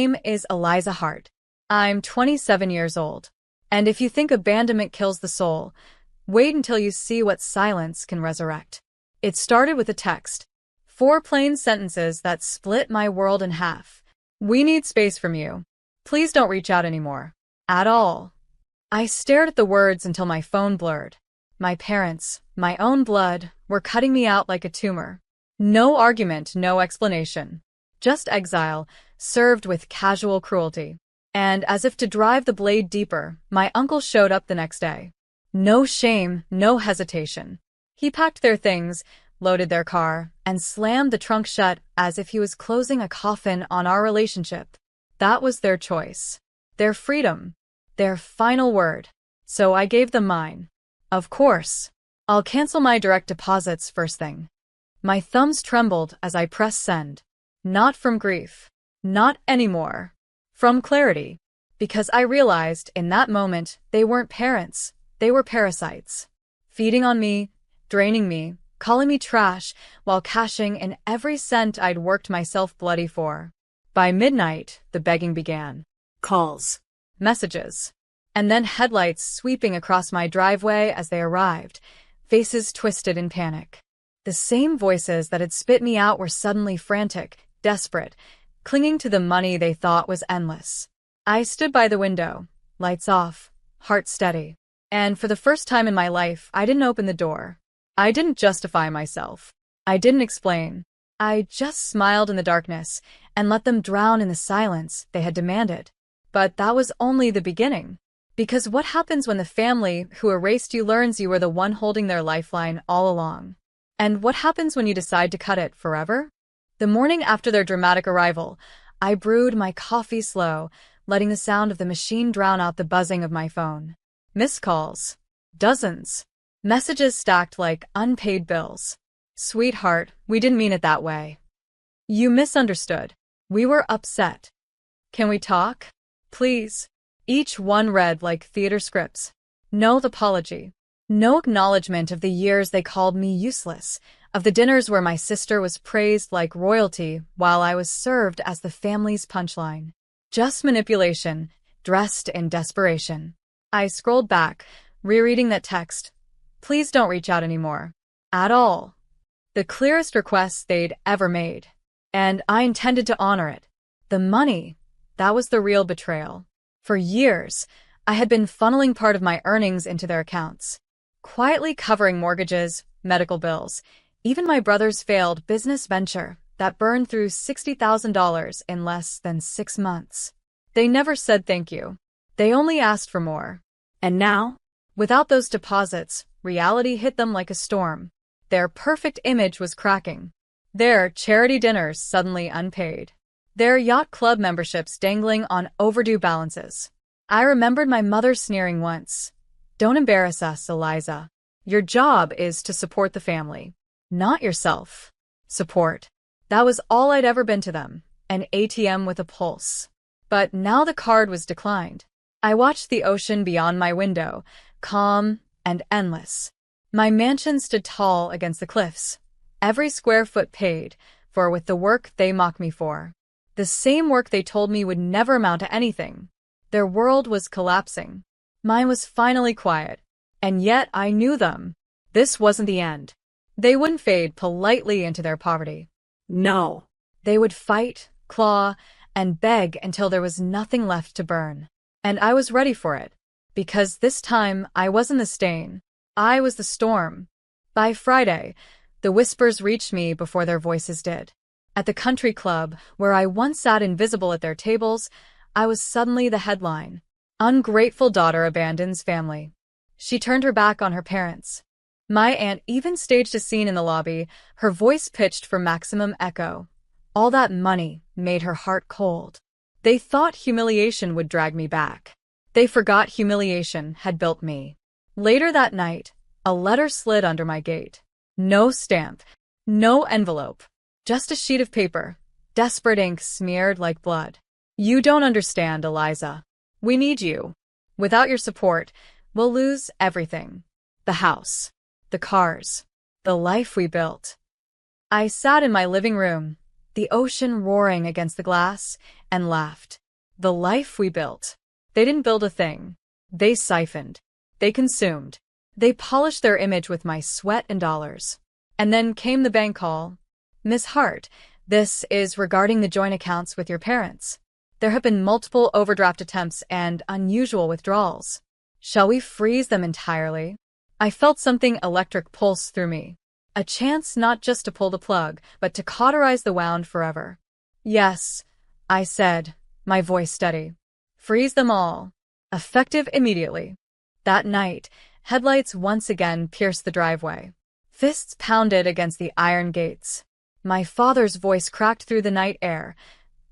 name is Eliza Hart. I'm 27 years old. And if you think abandonment kills the soul, wait until you see what silence can resurrect. It started with a text. 4 plain sentences that split my world in half. We need space from you. Please don't reach out anymore. At all. I stared at the words until my phone blurred. My parents, my own blood, were cutting me out like a tumor. No argument, no explanation. Just exile, served with casual cruelty. And as if to drive the blade deeper, my uncle showed up the next day. No shame, no hesitation. He packed their things, loaded their car, and slammed the trunk shut as if he was closing a coffin on our relationship. That was their choice. Their freedom. Their final word. So I gave them mine. Of course. I'll cancel my direct deposits first thing. My thumbs trembled as I pressed send. Not from grief. Not anymore. From clarity. Because I realized in that moment they weren't parents. They were parasites. Feeding on me, draining me, calling me trash, while cashing in every cent I'd worked myself bloody for. By midnight, the begging began. Calls. Messages. And then headlights sweeping across my driveway as they arrived, faces twisted in panic. The same voices that had spit me out were suddenly frantic, desperate, clinging to the money they thought was endless. I stood by the window, lights off, heart steady. And for the first time in my life, I didn't open the door. I didn't justify myself. I didn't explain. I just smiled in the darkness and let them drown in the silence they had demanded. But that was only the beginning. Because what happens when the family who erased you learns you were the one holding their lifeline all along? And what happens when you decide to cut it forever? The morning after their dramatic arrival, I brewed my coffee slow, letting the sound of the machine drown out the buzzing of my phone. Missed calls. Dozens. Messages stacked like unpaid bills. Sweetheart, we didn't mean it that way. You misunderstood. We were upset. Can we talk? Please. Each one read like theater scripts. No apology. No acknowledgement of the years they called me useless, of the dinners where my sister was praised like royalty while I was served as the family's punchline. Just manipulation, dressed in desperation. I scrolled back, rereading that text. Please don't reach out anymore. At all. The clearest request they'd ever made. And I intended to honor it. The money, that was the real betrayal. For years, I had been funneling part of my earnings into their accounts, quietly covering mortgages, medical bills, even my brother's failed business venture that burned through $60,000 in less than 6 months. They never said thank you. They only asked for more. And now, without those deposits, reality hit them like a storm. Their perfect image was cracking. Their charity dinners suddenly unpaid. Their yacht club memberships dangling on overdue balances. I remembered my mother sneering once. Don't embarrass us, Eliza. Your job is to support the family, not yourself. Support. That was all I'd ever been to them, an ATM with a pulse. But now the card was declined. I watched the ocean beyond my window, calm and endless. My mansion stood tall against the cliffs, every square foot paid for with the work they mocked me for. The same work they told me would never amount to anything. Their world was collapsing. Mine was finally quiet. And yet I knew them. This wasn't the end. They wouldn't fade politely into their poverty. No. They would fight, claw, and beg until there was nothing left to burn. And I was ready for it. Because this time I wasn't the stain. I was the storm. By Friday, the whispers reached me before their voices did. At the country club, where I once sat invisible at their tables, I was suddenly the headline. Ungrateful daughter abandons family. She turned her back on her parents. My aunt even staged a scene in the lobby, her voice pitched for maximum echo. All that money made her heart cold. They thought humiliation would drag me back. They forgot humiliation had built me. Later that night, a letter slid under my gate. No stamp, no envelope. Just a sheet of paper, desperate ink smeared like blood. You don't understand, Eliza. We need you. Without your support, we'll lose everything. The house, the cars, the life we built. I sat in my living room, the ocean roaring against the glass, and laughed. The life we built. They didn't build a thing. They siphoned. They consumed. They polished their image with my sweat and dollars. And then came the bank call. Miss Hart, this is regarding the joint accounts with your parents. There have been multiple overdraft attempts and unusual withdrawals. Shall we freeze them entirely? I felt something electric pulse through me. A chance not just to pull the plug, but to cauterize the wound forever. Yes, I said, my voice steady. Freeze them all. Effective immediately. That night, headlights once again pierced the driveway. Fists pounded against the iron gates. My father's voice cracked through the night air.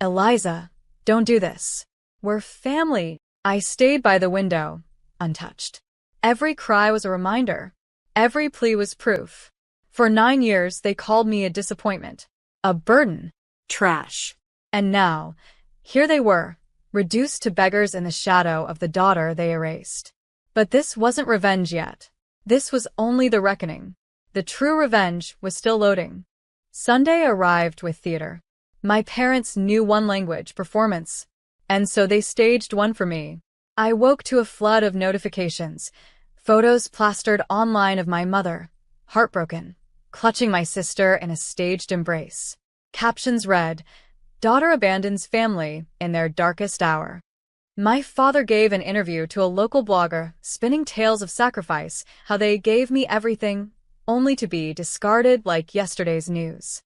Eliza, don't do this. We're family. I stayed by the window, untouched. Every cry was a reminder. Every plea was proof. For 9 years, they called me a disappointment, a burden, trash. And now, here they were, reduced to beggars in the shadow of the daughter they erased. But this wasn't revenge yet. This was only the reckoning. The true revenge was still loading. Sunday arrived with theater. My parents knew one language, performance, and so they staged one for me. I woke to a flood of notifications, photos plastered online of my mother, heartbroken, clutching my sister in a staged embrace. Captions read, "Daughter abandons family in their darkest hour." My father gave an interview to a local blogger, spinning tales of sacrifice, how they gave me everything, only to be discarded like yesterday's news.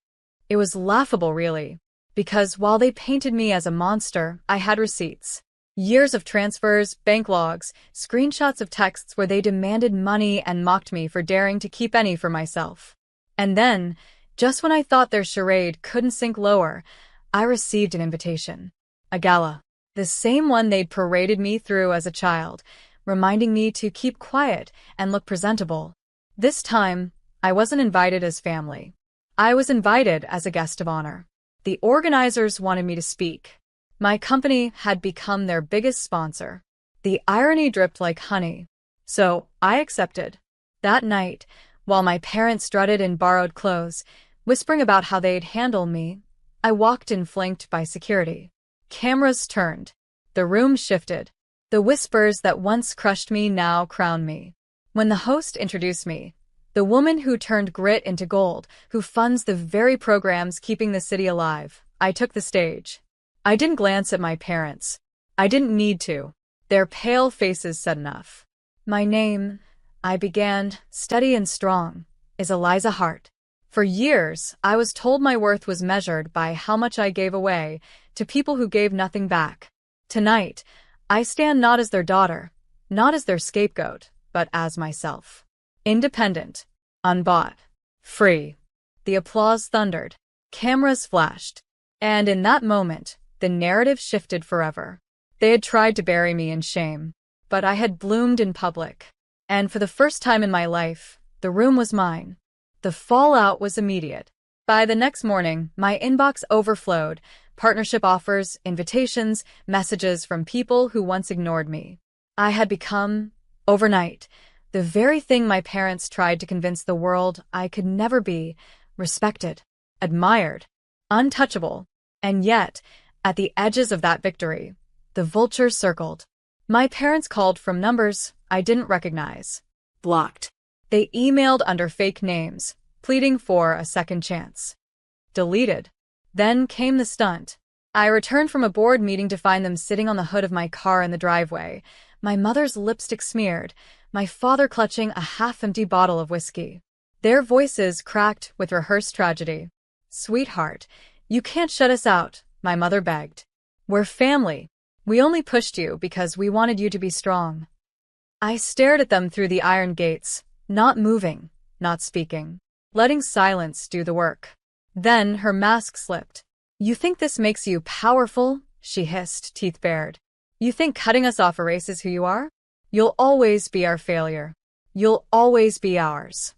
It was laughable, really, because while they painted me as a monster, I had receipts. Years of transfers, bank logs, screenshots of texts where they demanded money and mocked me for daring to keep any for myself. And then, just when I thought their charade couldn't sink lower, I received an invitation. A gala. The same one they'd paraded me through as a child, reminding me to keep quiet and look presentable. This time, I wasn't invited as family. I was invited as a guest of honor. The organizers wanted me to speak. My company had become their biggest sponsor. The irony dripped like honey. So, I accepted. That night, while my parents strutted in borrowed clothes, whispering about how they'd handle me, I walked in flanked by security. Cameras turned. The room shifted. The whispers that once crushed me now crowned me. When the host introduced me, the woman who turned grit into gold, who funds the very programs keeping the city alive, I took the stage. I didn't glance at my parents. I didn't need to. Their pale faces said enough. My name, I began, steady and strong, is Eliza Hart. For years, I was told my worth was measured by how much I gave away to people who gave nothing back. Tonight, I stand not as their daughter, not as their scapegoat, but as myself. Independent, unbought, free. The applause thundered. Cameras flashed. And in that moment, the narrative shifted forever. They had tried to bury me in shame, but I had bloomed in public. And for the first time in my life, the room was mine. The fallout was immediate. By the next morning, my inbox overflowed, partnership offers, invitations, messages from people who once ignored me. I had become, overnight, the very thing my parents tried to convince the world I could never be: respected, admired, untouchable. And yet, at the edges of that victory, the vultures circled. My parents called from numbers I didn't recognize. Blocked. They emailed under fake names, pleading for a second chance. Deleted. Then came the stunt. I returned from a board meeting to find them sitting on the hood of my car in the driveway, my mother's lipstick smeared, my father clutching a half-empty bottle of whiskey. Their voices cracked with rehearsed tragedy. "Sweetheart, you can't shut us out," my mother begged. "We're family. We only pushed you because we wanted you to be strong." I stared at them through the iron gates, not moving, not speaking, letting silence do the work. Then her mask slipped. "You think this makes you powerful?" she hissed, teeth bared. "You think cutting us off erases who you are? You'll always be our failure. You'll always be ours."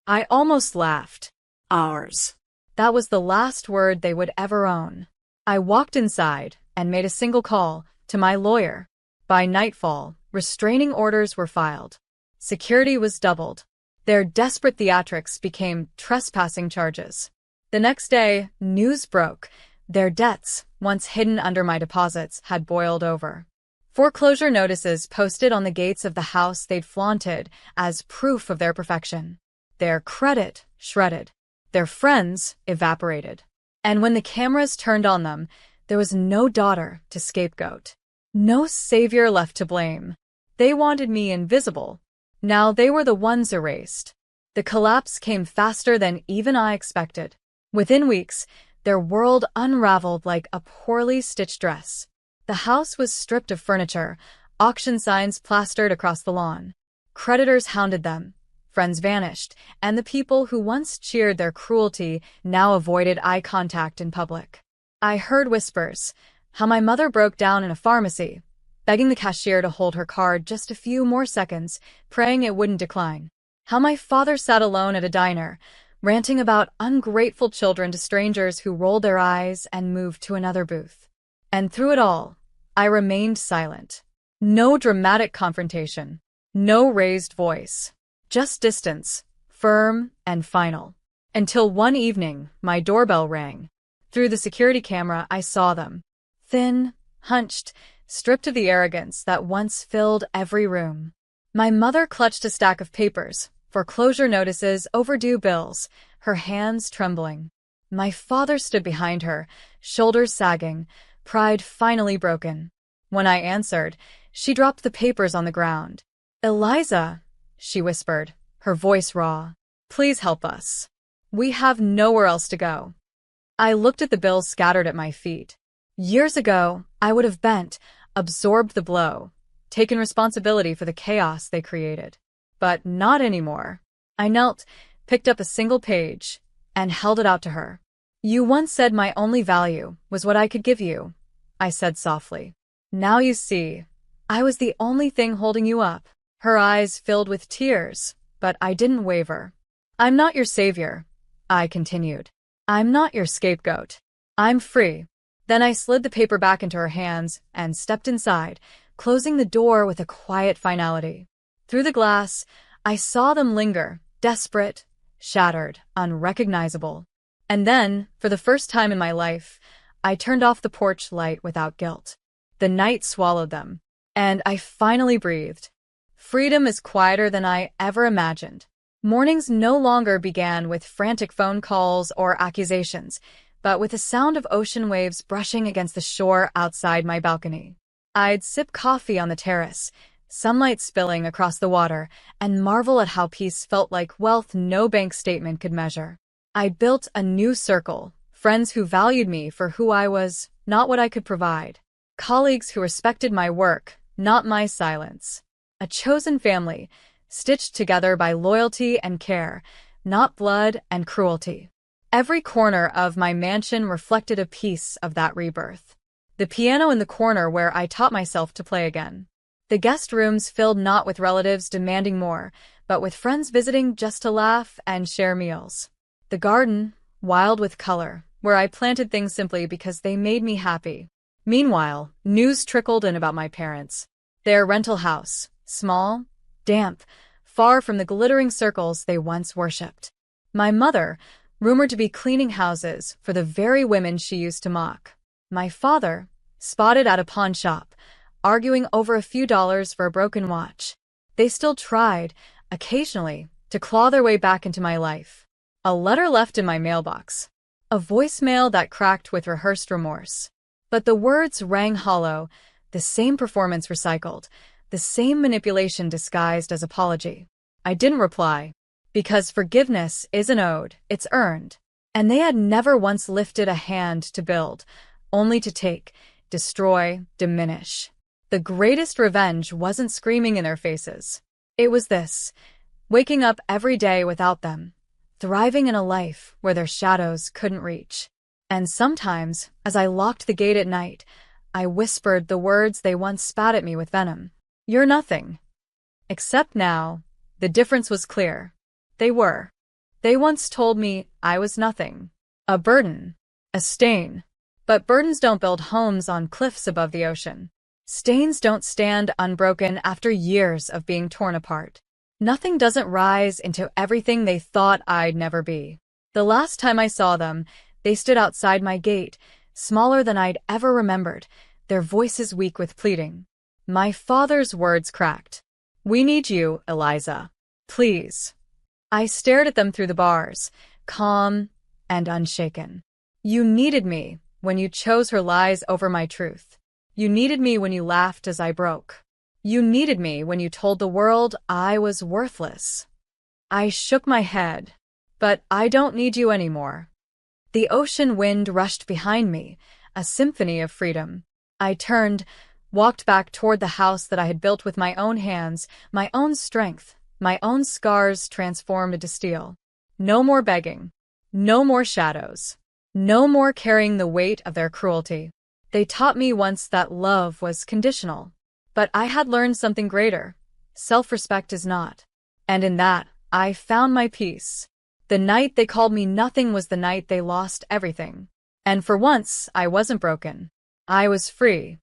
I almost laughed. Ours. That was the last word they would ever own. I walked inside and made a single call to my lawyer. By nightfall, restraining orders were filed. Security was doubled. Their desperate theatrics became trespassing charges. The next day, news broke. Their debts, once hidden under my deposits, had boiled over. Foreclosure notices posted on the gates of the house they'd flaunted as proof of their perfection. Their credit shredded. Their friends evaporated. And when the cameras turned on them, there was no daughter to scapegoat. No savior left to blame. They wanted me invisible. Now they were the ones erased. The collapse came faster than even I expected. Within weeks, their world unraveled like a poorly stitched dress. The house was stripped of furniture, auction signs plastered across the lawn. Creditors hounded them. Friends vanished, and the people who once cheered their cruelty now avoided eye contact in public. I heard whispers, how my mother broke down in a pharmacy, begging the cashier to hold her card just a few more seconds, praying it wouldn't decline. How my father sat alone at a diner, ranting about ungrateful children to strangers who rolled their eyes and moved to another booth. And through it all, I remained silent. No dramatic confrontation. No raised voice. Just distance, firm and final. Until one evening, my doorbell rang. Through the security camera, I saw them. Thin, hunched, stripped of the arrogance that once filled every room. My mother clutched a stack of papers, foreclosure notices, overdue bills, her hands trembling. My father stood behind her, shoulders sagging, pride finally broken. When I answered, she dropped the papers on the ground. "Eliza," she whispered, her voice raw. "Please help us. We have nowhere else to go." I looked at the bills scattered at my feet. Years ago, I would have bent, absorbed the blow, taken responsibility for the chaos they created. But not anymore. I knelt, picked up a single page, and held it out to her. "You once said my only value was what I could give you," I said softly. "Now you see, I was the only thing holding you up." Her eyes filled with tears, but I didn't waver. "I'm not your savior," I continued. "I'm not your scapegoat. I'm free." Then I slid the paper back into her hands and stepped inside, closing the door with a quiet finality. Through the glass, I saw them linger, desperate, shattered, unrecognizable. And then, for the first time in my life, I turned off the porch light without guilt. The night swallowed them, and I finally breathed. Freedom is quieter than I ever imagined. Mornings no longer began with frantic phone calls or accusations, but with the sound of ocean waves brushing against the shore outside my balcony. I'd sip coffee on the terrace, sunlight spilling across the water, and marvel at how peace felt like wealth no bank statement could measure. I built a new circle, friends who valued me for who I was, not what I could provide. Colleagues who respected my work, not my silence. A chosen family, stitched together by loyalty and care, not blood and cruelty. Every corner of my mansion reflected a piece of that rebirth. The piano in the corner where I taught myself to play again. The guest rooms filled not with relatives demanding more, but with friends visiting just to laugh and share meals. The garden, wild with color, where I planted things simply because they made me happy. Meanwhile, news trickled in about my parents. Their rental house, small, damp, far from the glittering circles they once worshipped. My mother, rumored to be cleaning houses for the very women she used to mock. My father, spotted at a pawn shop, arguing over a few dollars for a broken watch. They still tried, occasionally, to claw their way back into my life. A letter left in my mailbox. A voicemail that cracked with rehearsed remorse. But the words rang hollow, the same performance recycled, the same manipulation disguised as apology. I didn't reply, because forgiveness isn't owed, it's earned. And they had never once lifted a hand to build, only to take, destroy, diminish. The greatest revenge wasn't screaming in their faces. It was this, waking up every day without them, thriving in a life where their shadows couldn't reach. And sometimes, as I locked the gate at night, I whispered the words they once spat at me with venom. "You're nothing." Except now, the difference was clear. They were. They once told me I was nothing. A burden. A stain. But burdens don't build homes on cliffs above the ocean. Stains don't stand unbroken after years of being torn apart. Nothing doesn't rise into everything they thought I'd never be. The last time I saw them, they stood outside my gate, smaller than I'd ever remembered, their voices weak with pleading. My father's words cracked. "We need you, Eliza. Please." I stared at them through the bars, calm and unshaken. "You needed me when you chose her lies over my truth. You needed me when you laughed as I broke. You needed me when you told the world I was worthless." I shook my head. "But I don't need you anymore." The ocean wind rushed behind me, a symphony of freedom. I turned, walked back toward the house that I had built with my own hands, my own strength, my own scars transformed into steel. No more begging. No more shadows. No more carrying the weight of their cruelty. They taught me once that love was conditional. But I had learned something greater. Self-respect is not. And in that, I found my peace. The night they called me nothing was the night they lost everything. And for once, I wasn't broken. I was free.